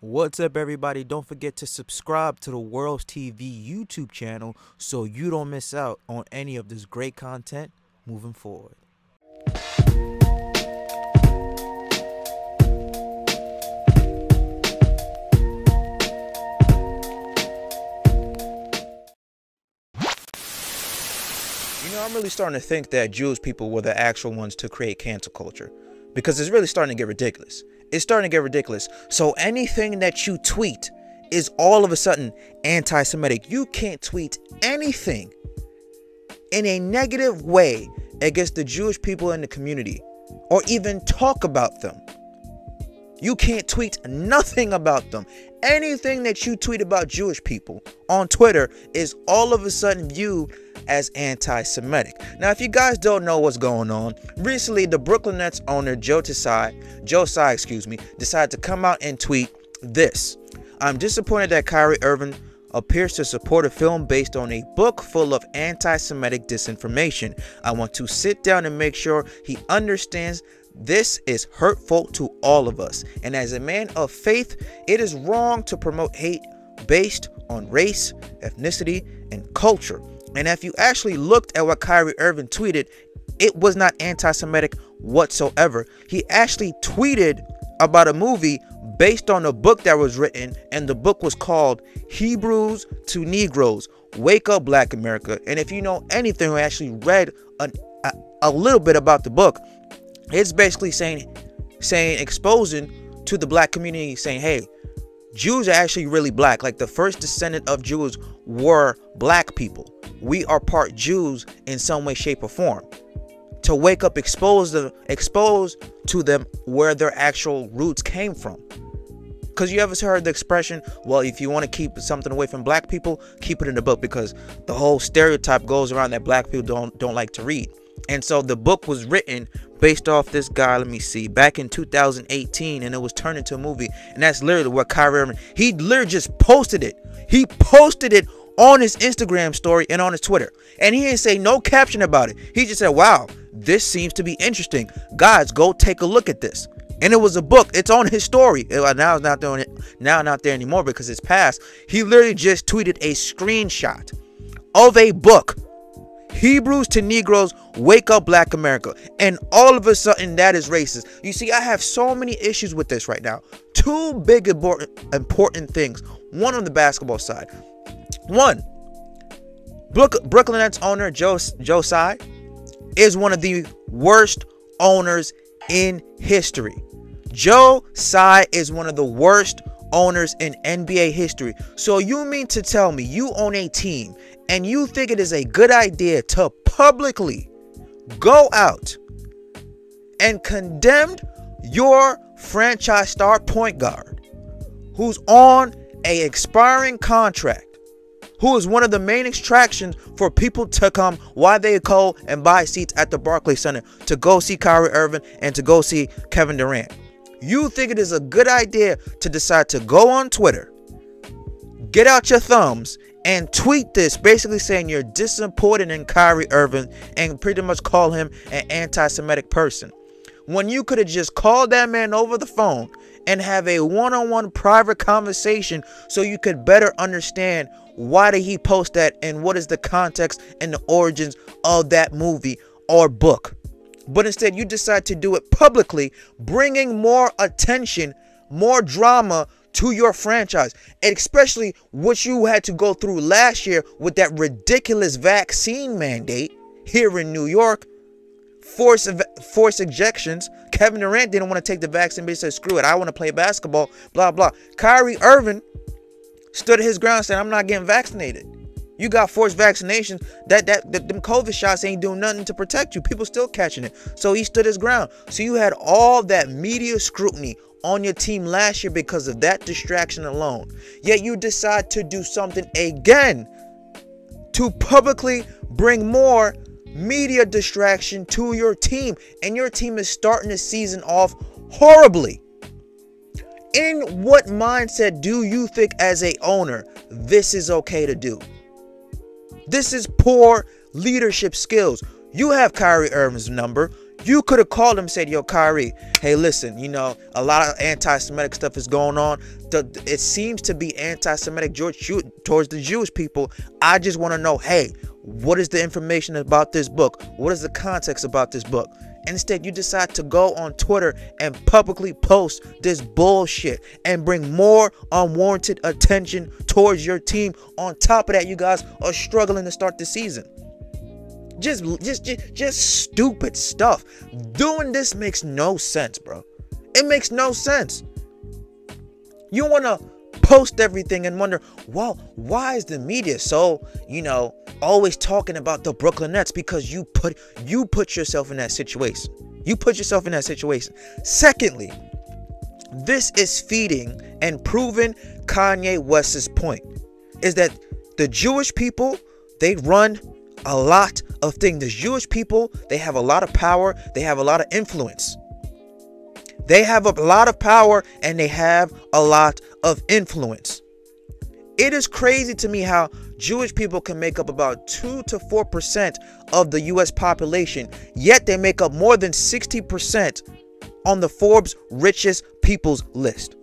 What's up, everybody? Don't forget to subscribe to the World's TV YouTube channel so you don't miss out on any of this great content moving forward. I'm really starting to think that Jewish people were the actual ones to create cancel culture, because it's really starting to get ridiculous. It's starting to get ridiculous. So anything that you tweet is all of a sudden anti-Semitic. You can't tweet anything in a negative way against the Jewish people in the community or even talk about them. You can't tweet nothing about them. Anything that you tweet about Jewish people on Twitter is all of a sudden viewed as anti-Semitic. Now, if you guys don't know what's going on, recently the Brooklyn Nets owner Joe Tsai, decided to come out and tweet this. I'm disappointed that Kyrie Irving appears to support a film based on a book full of anti-Semitic disinformation. I want to sit down and make sure he understands this is hurtful to all of us. And as a man of faith, it is wrong to promote hate based on race, ethnicity, and culture. And if you actually looked at what Kyrie Irving tweeted, it was not anti-Semitic whatsoever. He actually tweeted about a movie based on a book that was written, and the book was called Hebrews to Negroes, Wake Up Black America. And if you know anything or actually read a little bit about the book, it's basically exposing to the black community, saying, hey, Jews are actually really black. Like, the first descendant of Jews were black people. We are part Jews in some way, shape, or form. To wake up, expose to them where their actual roots came from. Because you ever heard the expression, well, if you want to keep something away from black people, keep it in the book, because the whole stereotype goes around that black people don't like to read. And so the book was written based off this guy, let me see, back in 2018, and it was turned into a movie. And that's literally what Kyrie Irving, he literally just posted it. He posted it on his Instagram story and on his Twitter. And he didn't say no caption about it. He just said, wow, this seems to be interesting. Guys, go take a look at this. And it was a book. It's on his story. Now it's not doing it. Now not there anymore because it's past. He literally just tweeted a screenshot of a book, Hebrews to Negroes, Wake Up Black America. And all of a sudden that is racist. You see, I have so many issues with this right now. Two big important things. One on the basketball side. One, Brooklyn Nets owner Joe Tsai is one of the worst owners in history. Joe Tsai is one of the worst owners in NBA history. So you mean to tell me you own a team and you think it is a good idea to publicly go out and condemn your franchise star point guard who's on a expiring contract, who is one of the main attractions for people to come while they go and buy seats at the Barclays Center to go see Kyrie Irving and to go see Kevin Durant? You think it is a good idea to decide to go on Twitter, get out your thumbs, and tweet this, basically saying you're disappointed in Kyrie Irving and pretty much call him an anti-Semitic person, when you could have just called that man over the phone and have a one-on-one private conversation so you could better understand why did he post that and what is the context and the origins of that movie or book. But instead you decide to do it publicly, bringing more attention, more drama to your franchise, and especially what you had to go through last year with that ridiculous vaccine mandate here in New York. Forced ejections. Kevin Durant didn't want to take the vaccine, but he said, screw it, I want to play basketball, blah, blah. Kyrie Irving stood his ground saying, I'm not getting vaccinated. You got forced vaccinations. Them COVID shots ain't doing nothing to protect you. People still catching it. So he stood his ground. So you had all that media scrutiny on your team last year because of that distraction alone. Yet you decide to do something again to publicly bring more media distraction to your team. And your team is starting the season off horribly. In what mindset do you think as a owner this is okay to do? This is poor leadership skills. You have Kyrie Irving's number. You could have called him and said, yo, Kyrie, hey, listen, a lot of anti-Semitic stuff is going on. It seems to be anti-Semitic towards the Jewish people. I just want to know, hey, what is the information about this book? What is the context about this book? Instead, you decide to go on Twitter and publicly post this bullshit and bring more unwarranted attention towards your team. On top of that, you guys are struggling to start the season. Just stupid stuff. Doing this makes no sense, bro. It makes no sense. You want to post everything and wonder, well, why is the media so, always talking about the Brooklyn Nets? Because you put yourself in that situation. You put yourself in that situation. Secondly, this is feeding and proving Kanye West's point, is that the Jewish people, they run a lot of things. The Jewish people, they have a lot of power. They have a lot of influence. They have a lot of power and they have a lot of influence. It is crazy to me how Jewish people can make up about 2 to 4% of the U.S. population, yet they make up more than 60% on the Forbes richest people's list.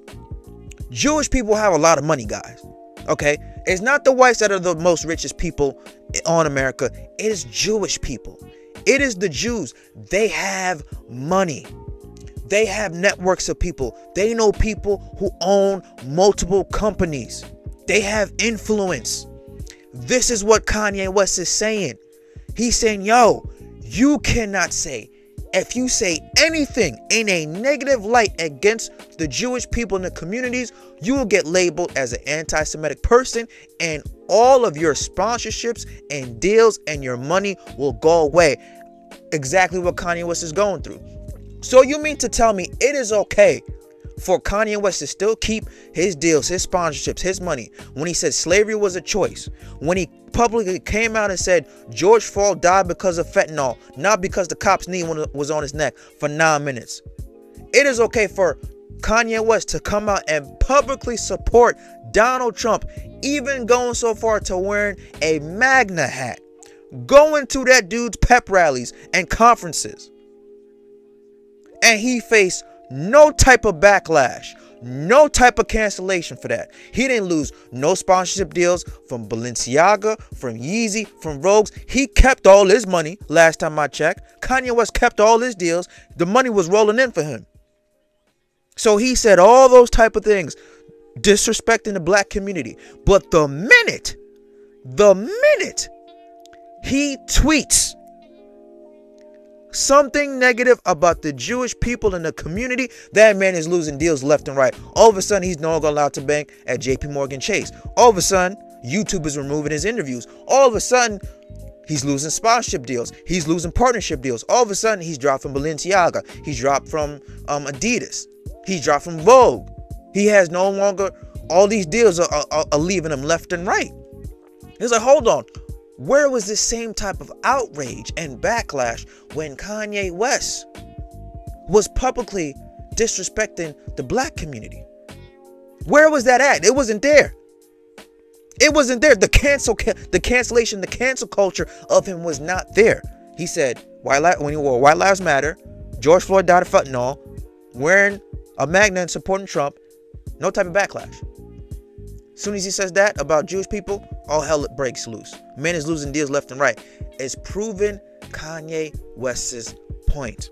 Jewish people have a lot of money, guys. Okay? It's not the whites that are the most richest people on America. It is Jewish people. It is the Jews. They have money. They have networks of people. They know people who own multiple companies. They have influence. This is what Kanye West is saying. He's saying, yo, you cannot say, if you say anything in a negative light against the Jewish people in the communities, you will get labeled as an anti-Semitic person, and all of your sponsorships and deals and your money will go away. Exactly what Kanye West is going through. So you mean to tell me it is okay for Kanye West to still keep his deals, his sponsorships, his money, when he said slavery was a choice, when he publicly came out and said George Floyd died because of fentanyl, not because the cop's knee was on his neck for 9 minutes? It is okay for Kanye West to come out and publicly support Donald Trump, even going so far to wearing a MAGA hat, going to that dude's pep rallies and conferences, and he faced no type of backlash, no type of cancellation for that. He didn't lose no sponsorship deals from Balenciaga, from Yeezy, from Rogues. He kept all his money last time I checked. Kanye West kept all his deals. The money was rolling in for him. So he said all those type of things, disrespecting the black community. But the minute he tweets something negative about the Jewish people in the community, that man is losing deals left and right. All of a sudden, he's no longer allowed to bank at JP Morgan Chase. All of a sudden, YouTube is removing his interviews. All of a sudden, he's losing sponsorship deals. He's losing partnership deals. All of a sudden, he's dropped from Balenciaga. He's dropped from Adidas. He's dropped from Vogue. He has no longer, all these deals are leaving him left and right. He's like, hold on. Where was this same type of outrage and backlash when Kanye West was publicly disrespecting the black community? Where was that at? It wasn't there. It wasn't there. The cancellation, the cancel culture of him was not there. He said, when he wore White Lives Matter, George Floyd died of fentanyl, wearing a MAGA and supporting Trump, no type of backlash. As soon as he says that about Jewish people, all hell breaks loose. Man is losing deals left and right. It's proven Kanye West's point.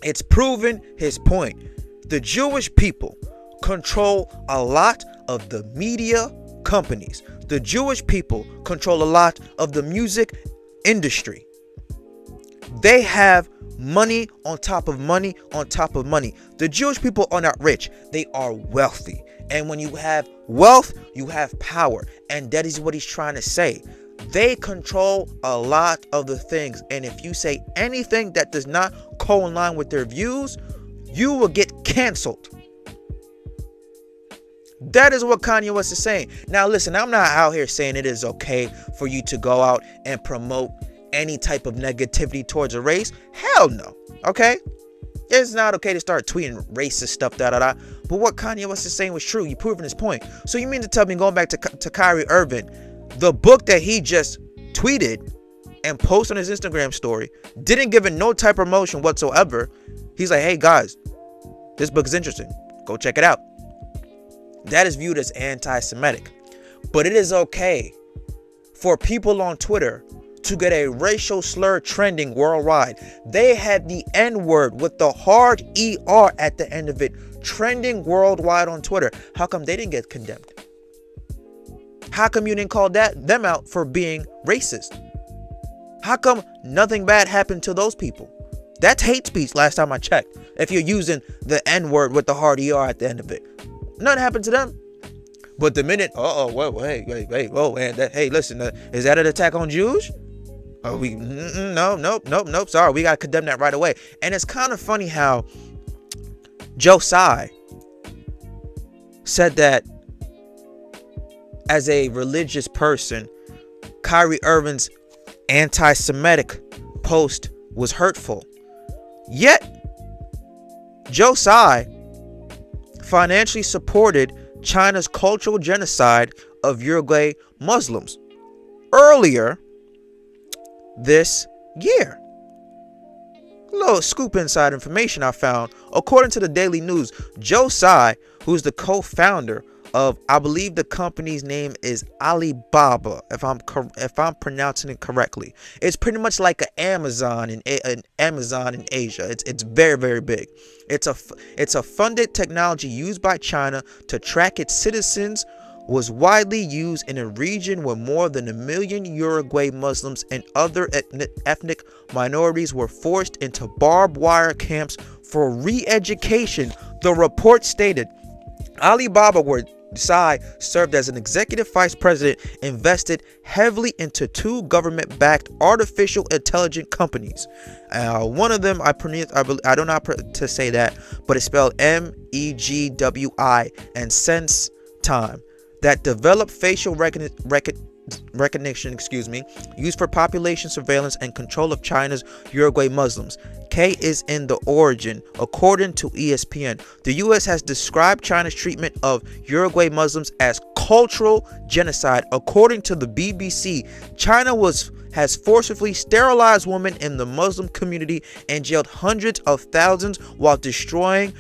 It's proven his point. The Jewish people control a lot of the media companies. The Jewish people control a lot of the music industry. They have money on top of money on top of money. The Jewish people are not rich. They are wealthy. And when you have wealth, you have power. And that is what he's trying to say. They control a lot of the things. And if you say anything that does not co-align with their views, you will get canceled. That is what Kanye West is saying. Now, listen, I'm not out here saying it is okay for you to go out and promote any type of negativity towards a race. Hell no. Okay? It's not okay to start tweeting racist stuff, But what Kanye West is saying was true. You're proving his point. So you mean to tell me, going back to Kyrie Irving, the book that he just tweeted and post on his Instagram story, didn't give it no type of promotion whatsoever. He's like, hey guys, this book is interesting. Go check it out. That is viewed as anti-Semitic. But it is okay for people on Twitter to get a racial slur trending worldwide. They had the N-word with the hard ER at the end of it trending worldwide on Twitter. How come they didn't get condemned? How come you didn't call them out for being racist? How come nothing bad happened to those people? That's hate speech last time I checked. If you're using the N-word with the hard ER at the end of it. Nothing happened to them. But the minute, hey, listen, is that an attack on Jews? Nope. Sorry, we gotta condemn that right away. And it's kind of funny how Joe Tsai said that as a religious person, Kyrie Irving's anti-Semitic post was hurtful. Yet, Joe Tsai financially supported China's cultural genocide of Uruguay Muslims earlier this year. A little scoop inside information I found. According to the Daily News, Joe Tsai, who's the co-founder of, I believe the company's name is Alibaba, if I'm pronouncing it correctly. It's pretty much like an Amazon in Asia. It's very, very big. It's a funded technology used by China to track its citizens. Was widely used in a region where more than 1 million Uruguay Muslims and other ethnic minorities were forced into barbed wire camps for re-education. The report stated Alibaba, where Tsai served as an executive vice president, invested heavily into 2 government-backed artificial intelligence companies. One of them, I don't know how to say that, but it's spelled MEGWI, and Sense Time, that develop facial recognition, used for population surveillance and control of China's Uruguay Muslims. K is in the origin. According to ESPN, the U.S. has described China's treatment of Uruguay Muslims as cultural genocide. According to the BBC, China has forcibly sterilized women in the Muslim community and jailed hundreds of thousands while destroying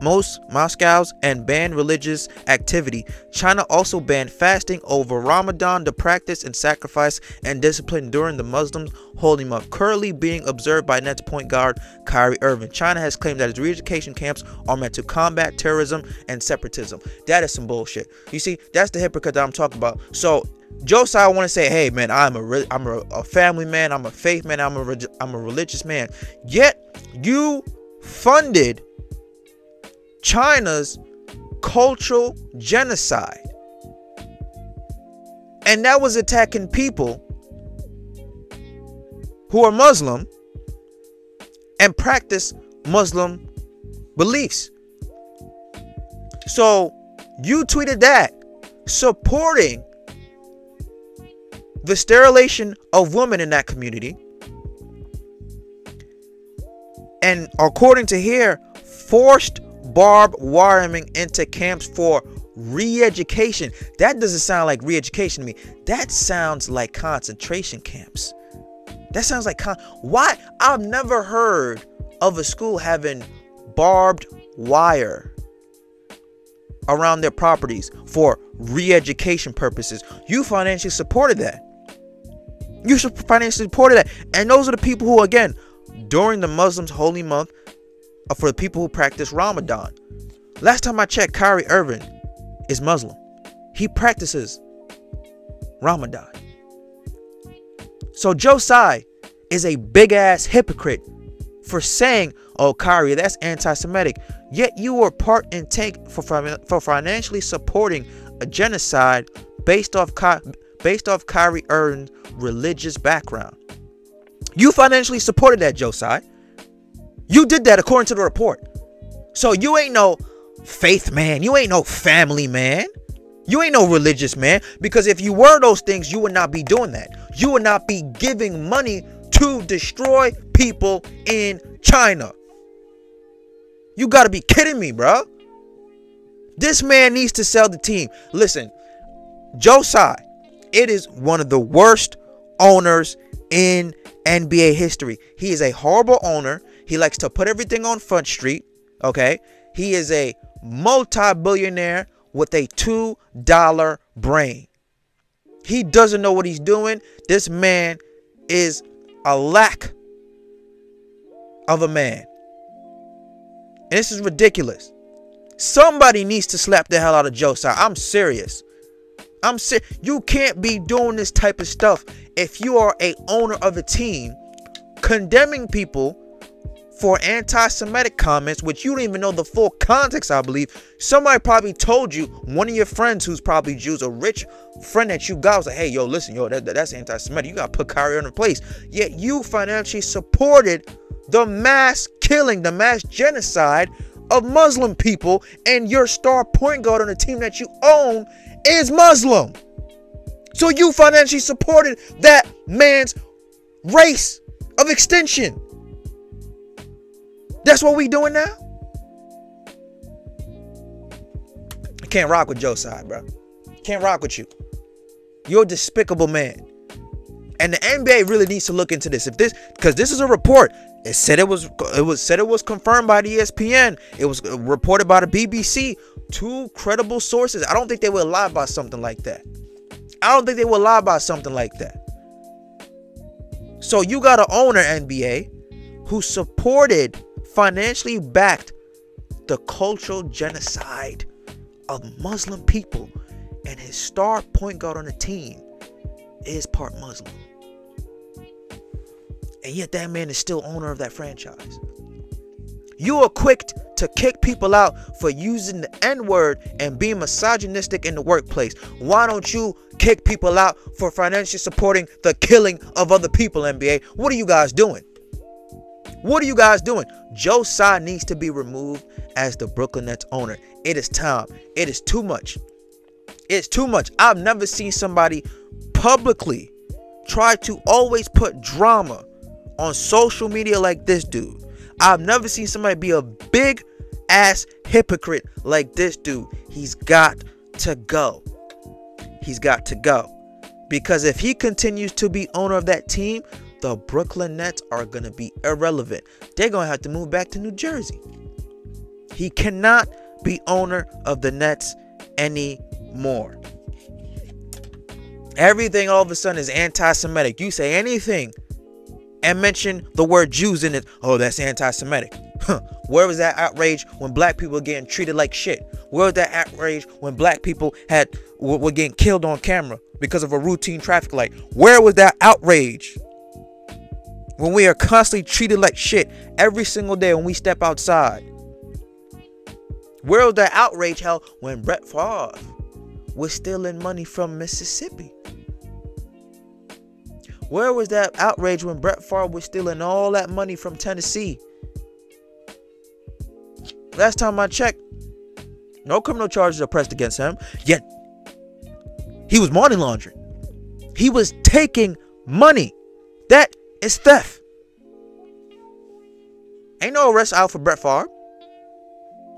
most mosques and banned religious activity. China also banned fasting over Ramadan, the practice and sacrifice and discipline during the Muslims holy month, currently being observed by Nets point guard Kyrie Irving. China has claimed that its re-education camps are meant to combat terrorism and separatism. That is some bullshit. You see, that's the hypocrite that I'm talking about. So Joe Tsai want to say, hey man, I'm a family man, I'm a faith man, I'm a religious man. Yet you funded China's cultural genocide, and that was attacking people who are Muslim and practice Muslim beliefs. So you tweeted that, supporting the sterilization of women in that community, and according to here, forced barbed wiring into camps for re-education. That doesn't sound like re-education to me. That sounds like concentration camps. That sounds like why? I've never heard of a school having barbed wire around their properties for re-education purposes. You financially supported that. You financially supported that. And those are the people who, again, during the Muslims' holy month, for the people who practice Ramadan. Last time I checked, Kyrie Irving is Muslim. He practices Ramadan. So Joe Tsai is a big ass hypocrite for saying, oh Kyrie, that's anti-Semitic. Yet you were part and take for financially supporting a genocide based off Kyrie Irving's religious background. You financially supported that, Joe Tsai. You did that according to the report. So you ain't no faith man. You ain't no family man. You ain't no religious man. Because if you were those things, you would not be doing that. You would not be giving money to destroy people in China. You gotta be kidding me, bro. This man needs to sell the team. Listen, Joe Tsai, it is one of the worst owners in NBA history. He is a horrible owner. He likes to put everything on Front Street. Okay. He is a multi-billionaire with a $2 brain. He doesn't know what he's doing. This man is a lack of a man. And this is ridiculous. Somebody needs to slap the hell out of Josiah. I'm serious. You can't be doing this type of stuff if you are a owner of a team, condemning people for anti-Semitic comments, which you don't even know the full context. I believe somebody probably told you, one of your friends who's probably Jews, a rich friend that you got, was like, hey, yo, listen, yo, that's anti-Semitic. You got to put Kyrie Irving in place. Yet you financially supported the mass killing, the mass genocide of Muslim people, and your star point guard on the team that you own is Muslim. So you financially supported that man's race of extinction. That's what we doing now? I can't rock with Josiah, bro. Can't rock with you. You're a despicable man. And the NBA really needs to look into this. Because this is a report. It said it was confirmed by the ESPN. It was reported by the BBC. Two credible sources. I don't think they would lie about something like that. So you got an owner, NBA, who supported, financially backed the cultural genocide of Muslim people, and his star point guard on the team is part Muslim. And yet that man is still owner of that franchise. You are quick to kick people out for using the N-word and being misogynistic in the workplace. Why don't you kick people out for financially supporting the killing of other people, NBA? What are you guys doing? Josiah needs to be removed as the Brooklyn Nets owner. It is time. It is too much. It's too much. I've never seen somebody publicly try to always put drama on social media like this dude. I've never seen somebody be a big ass hypocrite like this dude. He's got to go. Because if he continues to be owner of that team, the Brooklyn Nets are going to be irrelevant. They're going to have to move back to New Jersey. He cannot be owner of the Nets anymore. Everything all of a sudden is anti-Semitic. You say anything and mention the word Jews in it, oh, that's anti-Semitic. Where was that outrage when black people were getting treated like shit? Where was that outrage when black people were getting killed on camera because of a routine traffic light? Where was that outrage when we are constantly treated like shit every single day when we step outside? Where was that outrage held when Brett Favre was stealing money from Mississippi? Where was that outrage when Brett Favre was stealing all that money from Tennessee? Last time I checked, no criminal charges are pressed against him. Yet, he was money laundering. He was taking money. That is theft. Ain't no arrest out for Brett Favre.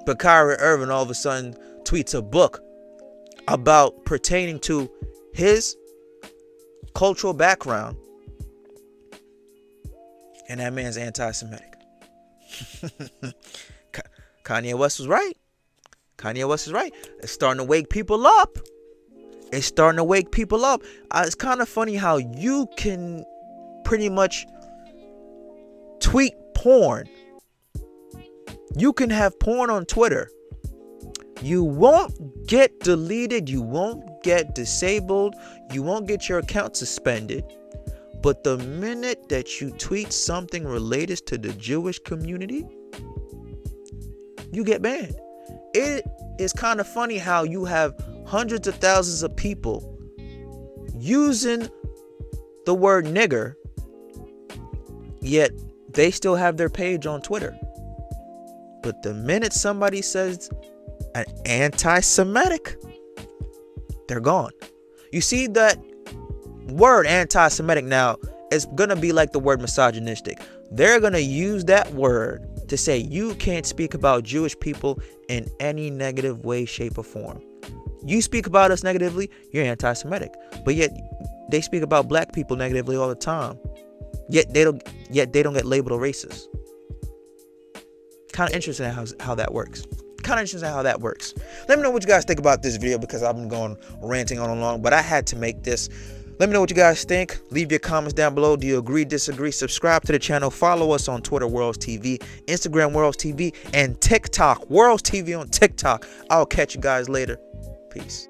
But Kyrie Irving all of a sudden tweets a book about pertaining to his cultural background, and that man's anti-Semitic. Kanye West was right. It's starting to wake people up. It's kind of funny how you can pretty much tweet porn. You can have porn on Twitter. You won't get deleted. You won't get disabled. You won't get your account suspended. But the minute that you tweet something related to the Jewish community, you get banned. It is kind of funny how you have hundreds of thousands of people using the word nigger, yet they still have their page on Twitter. But the minute somebody says an anti-Semitic, they're gone. You see that word anti-Semitic now is going to be like the word misogynistic. They're going to use that word to say you can't speak about Jewish people in any negative way, shape, or form. You speak about us negatively, you're anti-Semitic. But yet they speak about black people negatively all the time. Yet they don't get labeled a racist. Kind of interesting how that works. Let me know what you guys think about this video, because I've been going ranting on and on, but I had to make this. Let me know what you guys think. Leave your comments down below. Do you agree, disagree? Subscribe to the channel. Follow us on Twitter, Worlds TV, Instagram, Worlds TV, and TikTok, Worlds TV on TikTok. I'll catch you guys later. Peace.